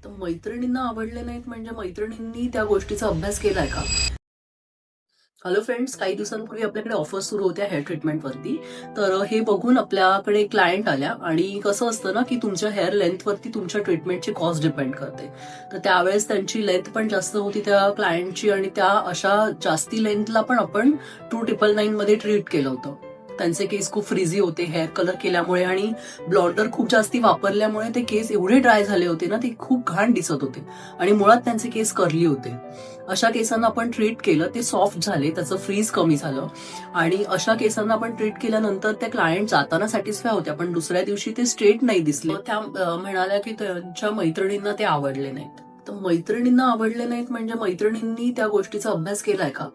तर मैत्रिणींना आवडले नाहीत म्हणजे मैत्रिणींनी त्या गोष्टीचा अभ्यास केलाय का? हॅलो फ्रेंड्स, काही दिवसांपूर्वी आपल्याकडे ऑफर सुरू होत्या हेअर ट्रीटमेंटवरती. तर हे बघून आपल्याकडे क्लायंट आल्या आणि कसं असतं ना, की तुमच्या हेअर लेंथवरती तुमच्या ट्रीटमेंटची कॉस्ट डिपेंड करते. तर त्यावेळेस त्यांची लेंथ पण जास्त होती त्या क्लायंटची आणि त्या अशा जास्ती लेंथला पण आपण 2999 मध्ये ट्रीट केलं होतं. त्यांचे केस खूप फ्रिझी होते हेअर कलर केल्यामुळे आणि ब्लॉन्डर खूप जास्ती वापरल्यामुळे ते केस एवढे ड्राय झाले होते ना, ते खूप घाण दिसत होते आणि मुळात त्यांचे केस कर्ली होते. अशा केसांना आपण ट्रीट केलं, ते सॉफ्ट झाले, त्याचं फ्रीज कमी झालं आणि अशा केसांना आपण ट्रीट केल्यानंतर त्या क्लायंट जाताना सॅटिस्फाय होत्या, पण दुसऱ्या दिवशी ते स्ट्रेट नाही दिसले. त्या म्हणाल्या की त्यांच्या मैत्रिणींना ते आवडले नाहीत. तर मैत्रिणींना आवडले नाहीत म्हणजे मैत्रिणींनी त्या गोष्टीचा अभ्यास केलाय का?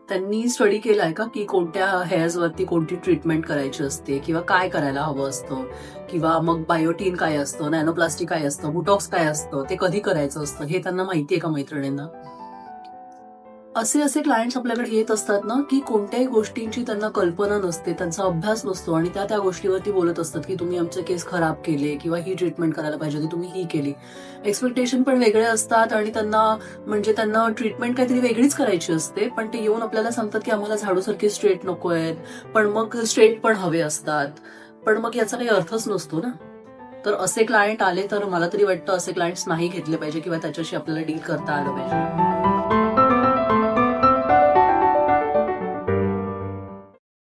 त्यांनी स्टडी केलाय का की कोणत्या हेअर्सवरती कोणती ट्रीटमेंट करायची असते किंवा काय करायला हवं असतं किंवा मग बायोटीन काय असतं, नॅनोप्लास्टिक काय असतं, बुटॉक्स काय असतं, ते कधी करायचं असतं, हे त्यांना माहितीये का मैत्रिणींना? असे असे क्लायंट्स आपल्याकडे येत असतात ना, की कोणत्याही गोष्टींची त्यांना कल्पना नसते, त्यांचा अभ्यास नसतो आणि त्या गोष्टीवरती बोलत असतात, की तुम्ही आमचे केस खराब केले किंवा ही ट्रीटमेंट करायला पाहिजे होती, तुम्ही ही केली. एक्सपेक्टेशन पण वेगळे असतात आणि त्यांना ट्रीटमेंट काहीतरी वेगळीच करायची असते, पण ते येऊन आपल्याला सांगतात, की आम्हाला झाडूसारखे स्ट्रेट नको आहेत, पण मग स्ट्रेट पण हवे असतात. पण मग याचा काही अर्थच नसतो ना. तर असे क्लायंट आले तर मला तरी वाटतं असे क्लायंट्स नाही घेतले पाहिजे किंवा त्याच्याशी आपल्याला डील करता आलं पाहिजे.